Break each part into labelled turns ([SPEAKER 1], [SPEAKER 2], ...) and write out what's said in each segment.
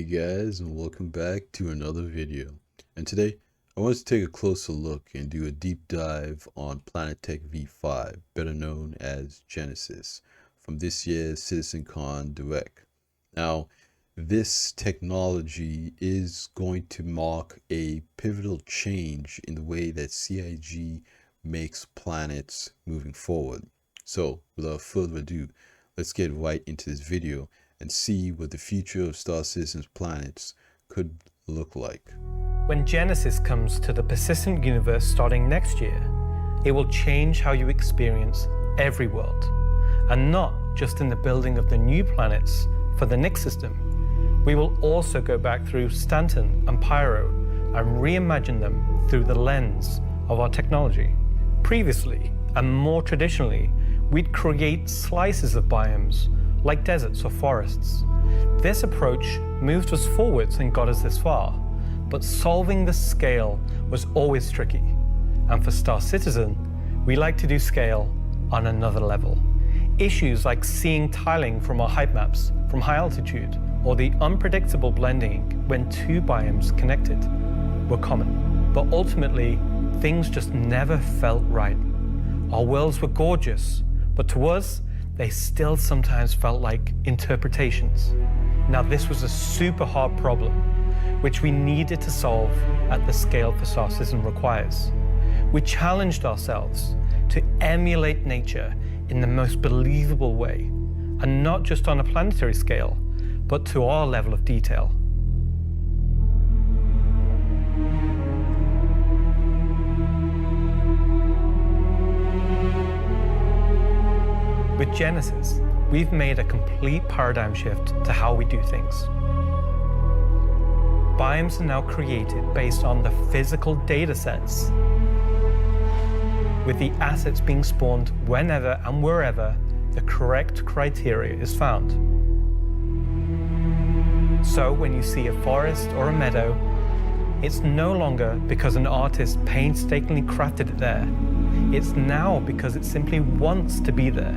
[SPEAKER 1] Hey guys, and welcome back to another video. And today I want to take a closer look and do a deep dive on Planet Tech V5, better known as Genesis, from this year's CitizenCon Direct. Now, this technology is going to mark a pivotal change in the way that CIG makes planets moving forward. So, without further ado, let's get right into this video and see what the future of Star Citizen's planets could look like.
[SPEAKER 2] When Genesis comes to the persistent universe starting next year, it will change how you experience every world, and not just in the building of the new planets for the Nix system. We will also go back through Stanton and Pyro and reimagine them through the lens of our technology. Previously, and more traditionally, we'd create slices of biomes like deserts or forests. This approach moved us forwards and got us this far, but solving the scale was always tricky. And for Star Citizen, we like to do scale on another level. Issues like seeing tiling from our height maps from high altitude, or the unpredictable blending when two biomes connected, were common. But ultimately, things just never felt right. Our worlds were gorgeous, but to us, they still sometimes felt like interpretations. Now, this was a super hard problem, which we needed to solve at the scale for Star Citizen requires. We challenged ourselves to emulate nature in the most believable way, and not just on a planetary scale, but to our level of detail. With Genesis, we've made a complete paradigm shift to how we do things. Biomes are now created based on the physical data sets, with the assets being spawned whenever and wherever the correct criteria is found. So when you see a forest or a meadow, it's no longer because an artist painstakingly crafted it there. It's now because it simply wants to be there.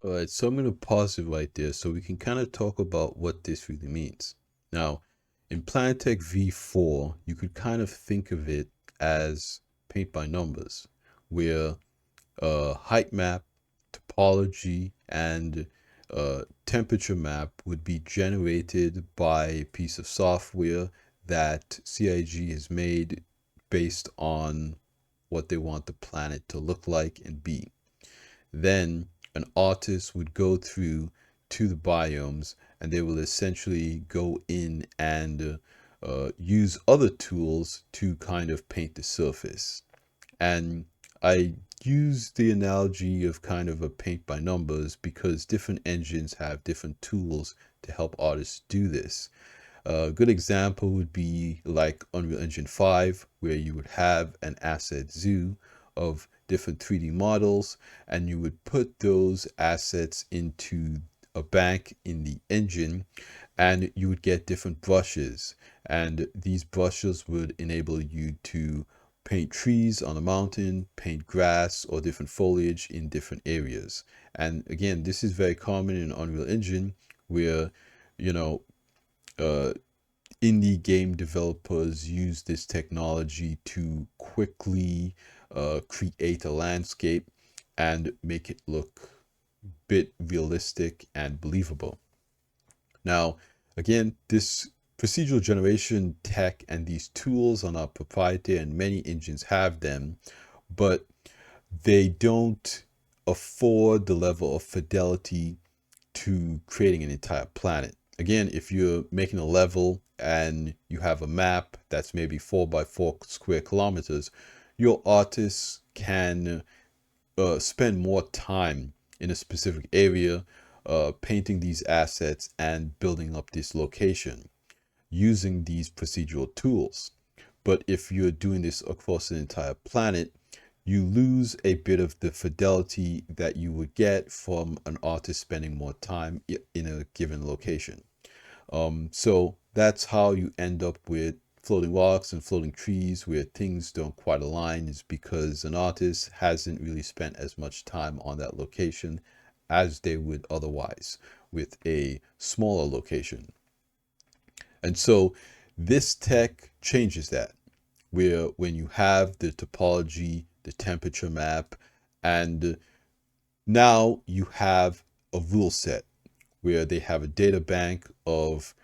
[SPEAKER 1] Alright, so I'm going to pause it right there so we can kind of talk about what this really means. Now, in Planet Tech V4, you could kind of think of it as paint by numbers, where height map, topology, and temperature map would be generated by a piece of software that CIG has made based on what they want the planet to look like and be. Then an artist would go through to the biomes, and they will essentially go in and use other tools to kind of paint the surface. And I use the analogy of kind of a paint by numbers because different engines have different tools to help artists do this. A good example would be like Unreal Engine 5, where you would have an asset zoo of different 3D models, and you would put those assets into a bank in the engine, and you would get different brushes, and these brushes would enable you to paint trees on a mountain, paint grass or different foliage in different areas. And again, this is very common in Unreal Engine, where indie game developers use this technology to quickly create a landscape and make it look a bit realistic and believable. Now, again, this procedural generation tech and these tools are not proprietary, and many engines have them, but they don't afford the level of fidelity to creating an entire planet. Again, if you're making a level and you have a map that's maybe 4 by 4 square kilometers, your artists can spend more time in a specific area painting these assets and building up this location using these procedural tools. But if you're doing this across an entire planet, you lose a bit of the fidelity that you would get from an artist spending more time in a given location. So that's how you end up with floating rocks and floating trees where things don't quite align, is because an artist hasn't really spent as much time on that location as they would otherwise with a smaller location. And so this tech changes that, where when you have the topology, the temperature map, and now you have a rule set where they have a data bank of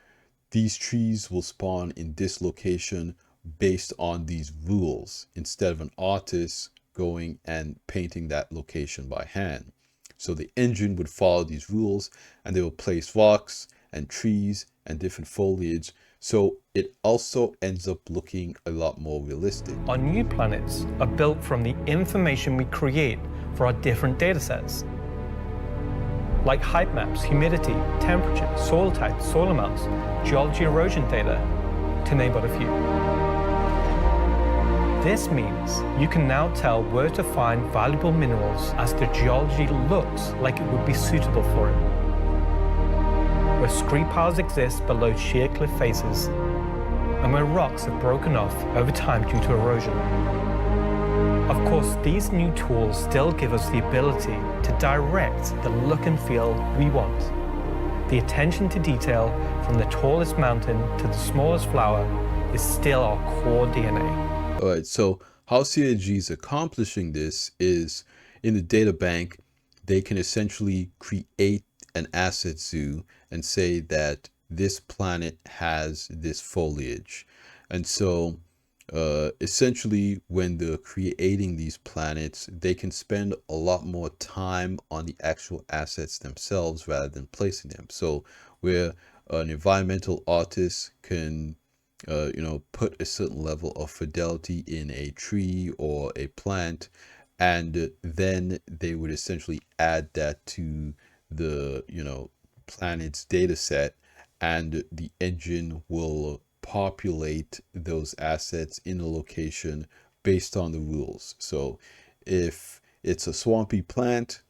[SPEAKER 1] these trees will spawn in this location based on these rules instead of an artist going and painting that location by hand. So the engine would follow these rules and they will place rocks and trees and different foliage. So it also ends up looking a lot more realistic.
[SPEAKER 2] Our new planets are built from the information we create for our different data sets, like height maps, humidity, temperature, soil type, soil amounts, geology erosion data, to name but a few. This means you can now tell where to find valuable minerals as the geology looks like it would be suitable for it. Where scree piles exist below sheer cliff faces, and where rocks have broken off over time due to erosion. Of course, these new tools still give us the ability to direct the look and feel we want. The attention to detail from the tallest mountain to the smallest flower is still our core DNA.
[SPEAKER 1] All right, so how CIG is accomplishing this is in the data bank, they can essentially create an asset zoo and say that this planet has this foliage. And so essentially when they're creating these planets, they can spend a lot more time on the actual assets themselves rather than placing them. So where an environmental artist can put a certain level of fidelity in a tree or a plant, and then they would essentially add that to the planet's data set, and the engine will populate those assets in a location based on the rules. So if it's a swampy plant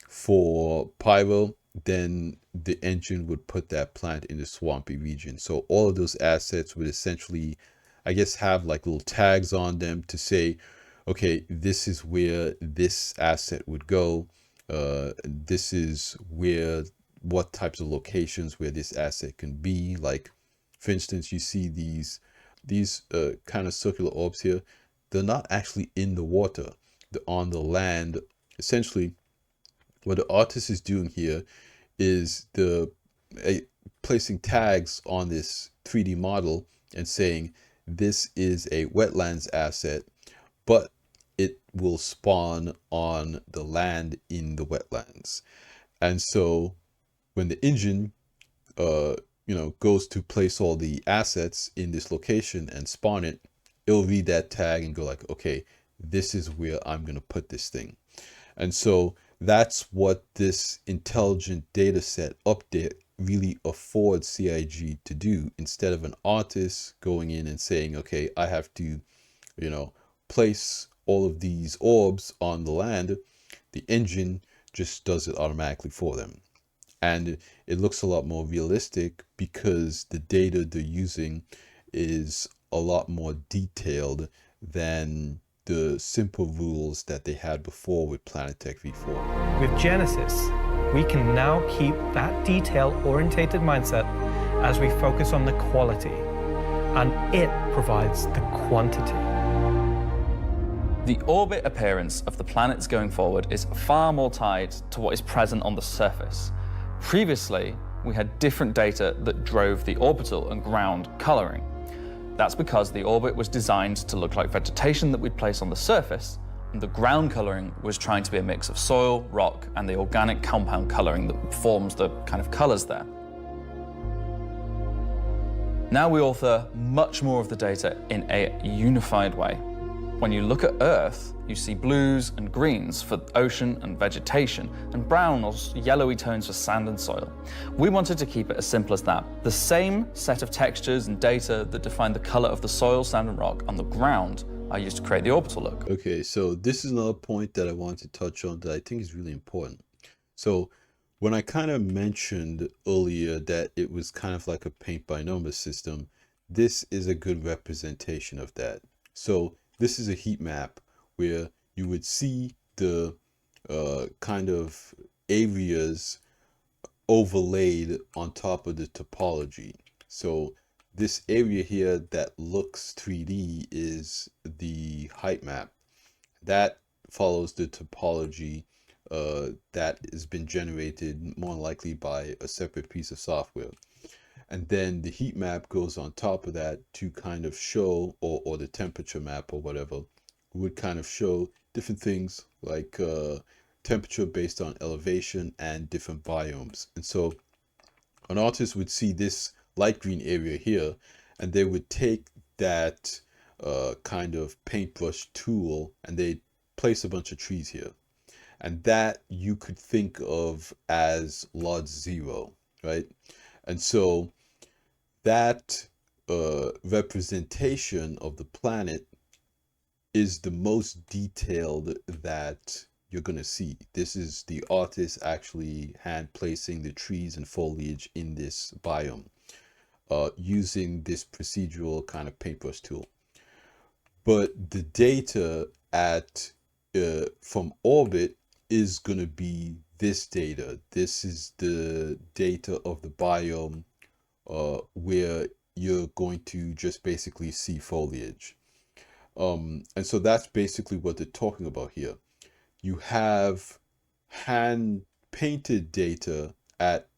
[SPEAKER 1] for pyro, then the engine would put that plant in the swampy region. So all of those assets would essentially, I guess, have like little tags on them to say, okay, this is where this asset would go. This is what types of locations where this asset can be. Like, for instance, you see these kind of circular orbs here. They're not actually in the water. They're on the land. Essentially, what the artist is doing here is placing tags on this 3D model and saying this is a wetlands asset, but it will spawn on the land in the wetlands. And so when the engine goes to place all the assets in this location and spawn it, it'll read that tag and go like, okay, this is where I'm going to put this thing. And so that's what this intelligent data set update really affords CIG to do, instead of an artist going in and saying, okay, I have to, place all of these orbs on the land. The engine just does it automatically for them. And it looks a lot more realistic because the data they're using is a lot more detailed than the simple rules that they had before with Planetech V4.
[SPEAKER 2] With Genesis, we can now keep that detail-orientated mindset as we focus on the quality, and it provides the quantity.
[SPEAKER 3] The orbit appearance of the planets going forward is far more tied to what is present on the surface. Previously, we had different data that drove the orbital and ground coloring. That's because the orbit was designed to look like vegetation that we'd place on the surface, and the ground coloring was trying to be a mix of soil, rock, and the organic compound coloring that forms the kind of colors there. Now we author much more of the data in a unified way. When you look at Earth, you see blues and greens for ocean and vegetation, and brown or yellowy tones for sand and soil. We wanted to keep it as simple as that. The same set of textures and data that define the color of the soil, sand, and rock on the ground are used to create the orbital look.
[SPEAKER 1] Okay, so this is another point that I want to touch on that I think is really important. So when I kind of mentioned earlier that it was kind of like a paint by numbers system, this is a good representation of that. So this is a heat map where you would see the kind of areas overlaid on top of the topology. So this area here that looks 3D is the height map. That follows the topology that has been generated more likely by a separate piece of software. And then the heat map goes on top of that to kind of show, or the temperature map or whatever, would kind of show different things like temperature based on elevation and different biomes. And so an artist would see this light green area here, and they would take that kind of paintbrush tool and they place a bunch of trees here. And that you could think of as lot 0, right? And so that representation of the planet is the most detailed that you're going to see. This is the artist actually hand placing the trees and foliage in this biome using this procedural kind of paintbrush tool. But the data at from orbit is going to be this data. This is the data of the biome where you're going to just basically see foliage. And so that's basically what they're talking about here. You have hand painted data at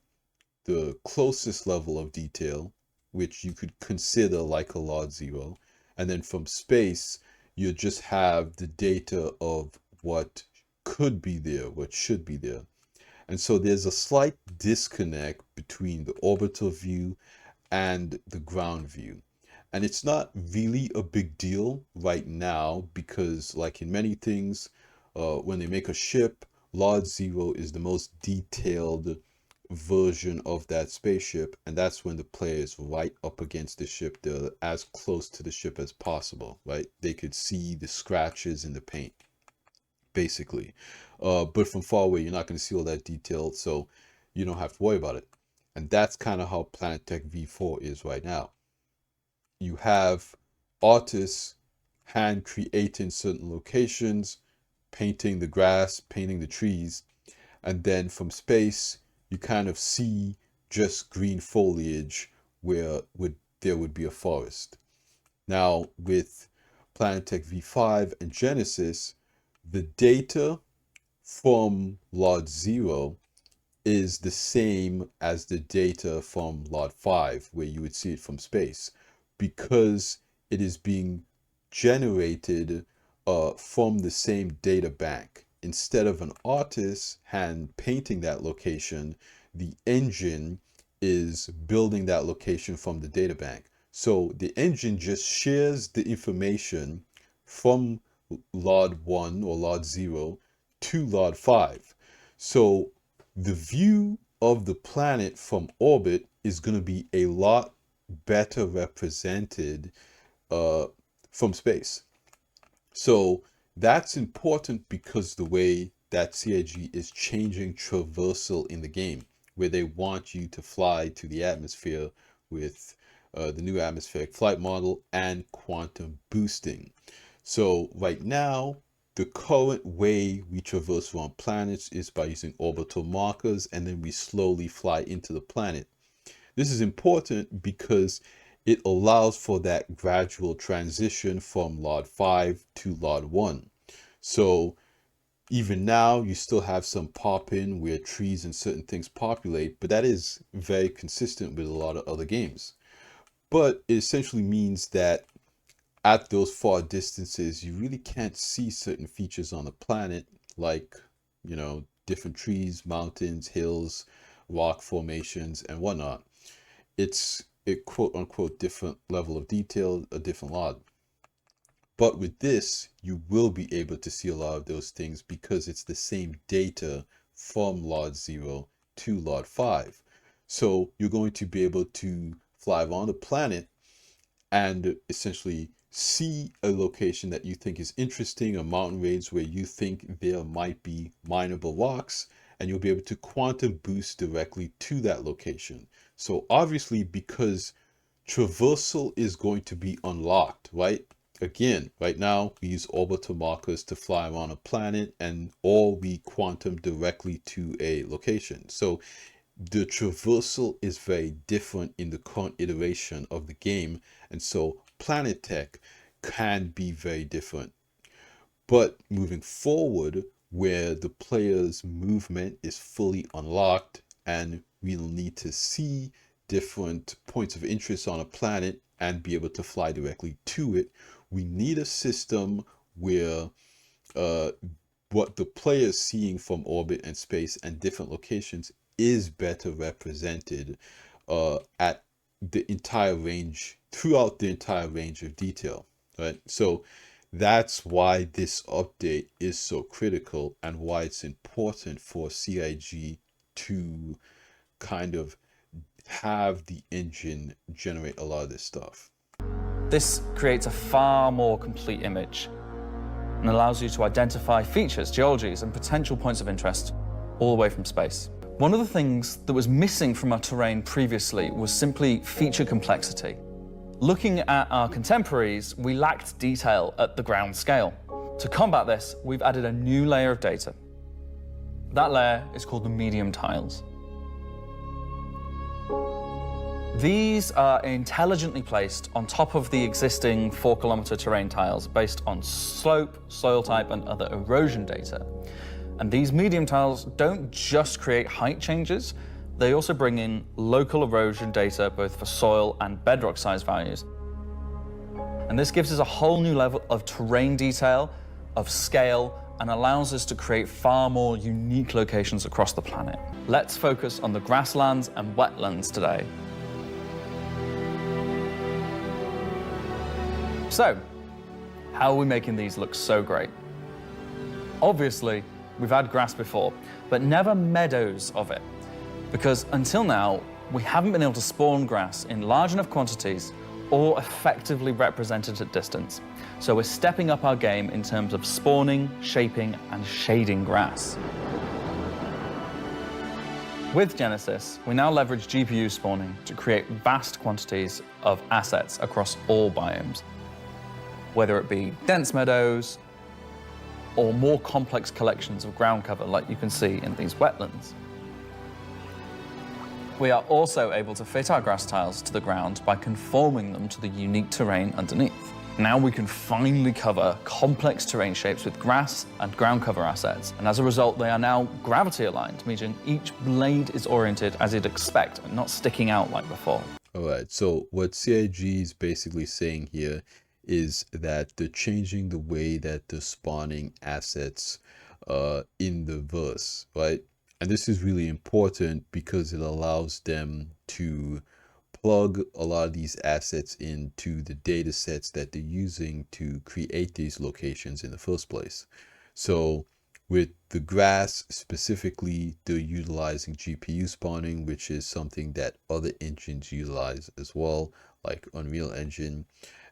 [SPEAKER 1] the closest level of detail, which you could consider like a lot 0. And then from space, you just have the data of what could be there, what should be there. And so there's a slight disconnect between the orbital view and the ground view. And it's not really a big deal right now because, like in many things, when they make a ship, Lot 0 is the most detailed version of that spaceship, and that's when the player is right up against the ship. They're as close to the ship as possible, right? They could see the scratches in the paint, basically. But from far away, you're not going to see all that detail, so you don't have to worry about it. And that's kind of how Planetech V4 is right now. You have artists hand creating certain locations, painting the grass, painting the trees, and then from space, you kind of see just green foliage where there would be a forest. Now, with Planetech V5 and Genesis, the data from Lot 0 is the same as the data from Lot 5, where you would see it from space, because it is being generated from the same data bank. Instead of an artist hand painting that location, the engine is building that location from the data bank. So the engine just shares the information from Lot 1 or Lot 0 to Lot 5. So the view of the planet from orbit is going to be a lot better represented from space. So that's important because the way that CIG is changing traversal in the game, where they want you to fly to the atmosphere with the new atmospheric flight model and quantum boosting. So right now, the current way we traverse around planets is by using orbital markers, and then we slowly fly into the planet. This is important because it allows for that gradual transition from Lot 5 to Lot 1. So even now, you still have some pop-in where trees and certain things populate, but that is very consistent with a lot of other games. But it essentially means that at those far distances, you really can't see certain features on the planet, like, you know, different trees, mountains, hills, rock formations, and whatnot. It's a quote unquote different level of detail, a different lot. But with this, you will be able to see a lot of those things because it's the same data from Lot 0 to Lot 5. So you're going to be able to fly around the planet and essentially see a location that you think is interesting, a mountain range where you think there might be mineable rocks, and you'll be able to quantum boost directly to that location. So obviously, because traversal is going to be unlocked, right? Again, right now we use orbital markers to fly around a planet, or we quantum directly to a location. So the traversal is very different in the current iteration of the game, and so planet tech can be very different. But moving forward, where the player's movement is fully unlocked and we'll need to see different points of interest on a planet and be able to fly directly to it, we need a system where what the player is seeing from orbit and space and different locations is better represented at the entire range, throughout the entire range of detail, right? So that's why this update is so critical and why it's important for CIG to kind of have the engine generate a lot of this stuff.
[SPEAKER 3] This creates a far more complete image and allows you to identify features, geologies, and potential points of interest all the way from space. One of the things that was missing from our terrain previously was simply feature complexity. Looking at our contemporaries, we lacked detail at the ground scale. To combat this, we've added a new layer of data. That layer is called the medium tiles. These are intelligently placed on top of the existing 4-kilometer terrain tiles based on slope, soil type, and other erosion data. And these medium tiles don't just create height changes, they also bring in local erosion data both for soil and bedrock size values. And this gives us a whole new level of terrain detail, of scale, and allows us to create far more unique locations across the planet. Let's focus on the grasslands and wetlands today. So, how are we making these look so great? Obviously, we've had grass before, but never meadows of it. Because until now, we haven't been able to spawn grass in large enough quantities or effectively represented at distance. So we're stepping up our game in terms of spawning, shaping, and shading grass. With Genesis, we now leverage GPU spawning to create vast quantities of assets across all biomes, whether it be dense meadows or more complex collections of ground cover like you can see in these wetlands. We are also able to fit our grass tiles to the ground by conforming them to the unique terrain underneath. Now we can finally cover complex terrain shapes with grass and ground cover assets, and as a result they are now gravity aligned, meaning each blade is oriented as you'd expect and not sticking out like before.
[SPEAKER 1] Alright, so what CIG is basically saying here is that they're changing the way that they're spawning assets in the verse, right? And this is really important because it allows them to plug a lot of these assets into the data sets that they're using to create these locations in the first place. So with the grass specifically, they're utilizing GPU spawning, which is something that other engines utilize as well, like Unreal Engine,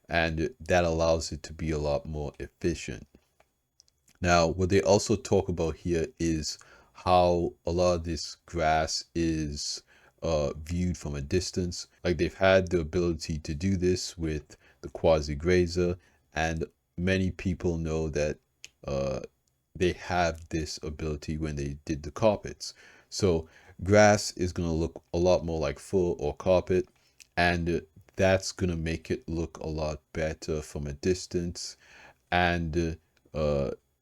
[SPEAKER 1] and that allows it to be a lot more efficient. Now, what they also talk about here is how a lot of this grass is viewed from a distance. Like they've had the ability to do this with the quasi grazer, and many people know that they have this ability when they did the carpets. So grass is going to look a lot more like fur or carpet, and that's going to make it look a lot better from a distance, and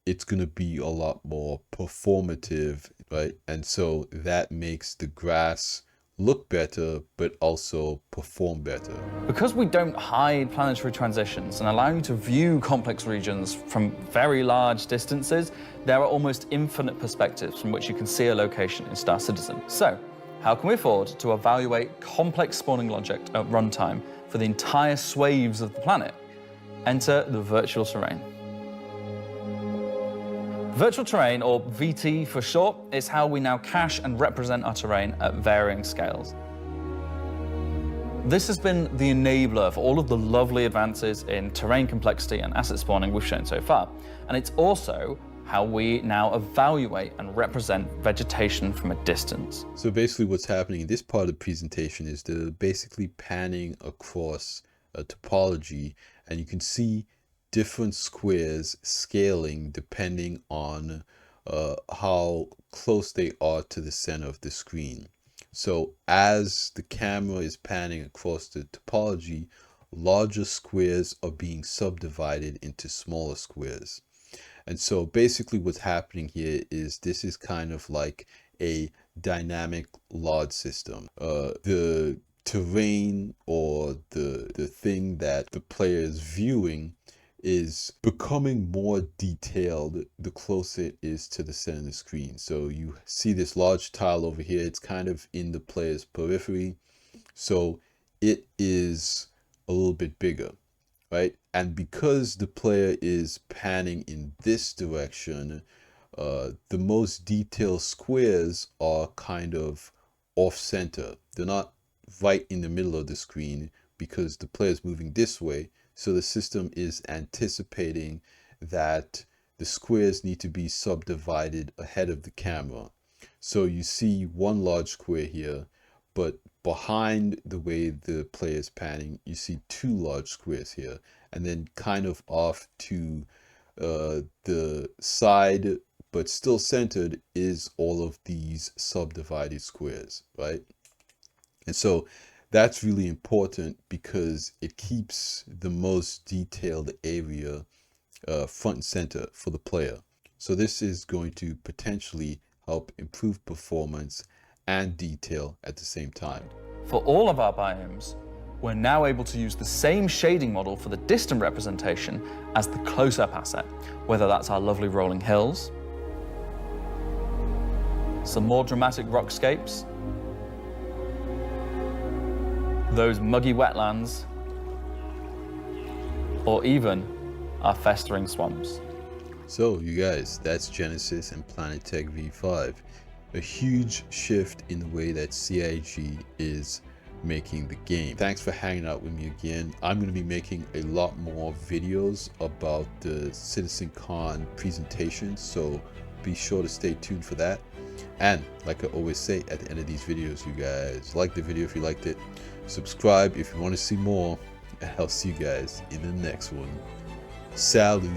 [SPEAKER 1] it's going to be a lot more performative, right? And so that makes the grass look better, but also perform better.
[SPEAKER 3] Because we don't hide planetary transitions and allow you to view complex regions from very large distances, there are almost infinite perspectives from which you can see a location in Star Citizen. So, how can we afford to evaluate complex spawning logic at runtime for the entire swathes of the planet? Enter the virtual terrain. Virtual terrain, or VT for short, is how we now cache and represent our terrain at varying scales. This has been the enabler for all of the lovely advances in terrain complexity and asset spawning we've shown so far, and it's also how we now evaluate and represent vegetation from a distance.
[SPEAKER 1] So basically what's happening in this part of the presentation is they're basically panning across a topology, and you can see different squares scaling depending on how close they are to the center of the screen. So as the camera is panning across the topology, larger squares are being subdivided into smaller squares. And so basically what's happening here is this is kind of like a dynamic LOD system. The terrain or the thing that the player is viewing is becoming more detailed the closer it is to the center of the screen. So you see this large tile over here, it's kind of in the player's periphery. So it is a little bit bigger, right? And because the player is panning in this direction, the most detailed squares are kind of off center. They're not right in the middle of the screen because the player is moving this way. So the system is anticipating that the squares need to be subdivided ahead of the camera. So you see one large square here, but behind the way the player is panning, you see two large squares here. And then kind of off to the side, but still centered, is all of these subdivided squares, right? And so that's really important because it keeps the most detailed area front and center for the player. So this is going to potentially help improve performance and detail at the same time.
[SPEAKER 3] For all of our biomes, we're now able to use the same shading model for the distant representation as the close-up asset, whether that's our lovely rolling hills, some more dramatic rockscapes, those muggy wetlands, or even our festering swamps.
[SPEAKER 1] So you guys, that's Genesis and Planetech V5. A huge shift in the way that CIG is making the game. Thanks for hanging out with me again. I'm going to be making a lot more videos about the CitizenCon presentations, so be sure to stay tuned for that. And like I always say at the end of these videos, you guys, like the video if you liked it, subscribe if you want to see more, and I'll see you guys in the next one. Salut.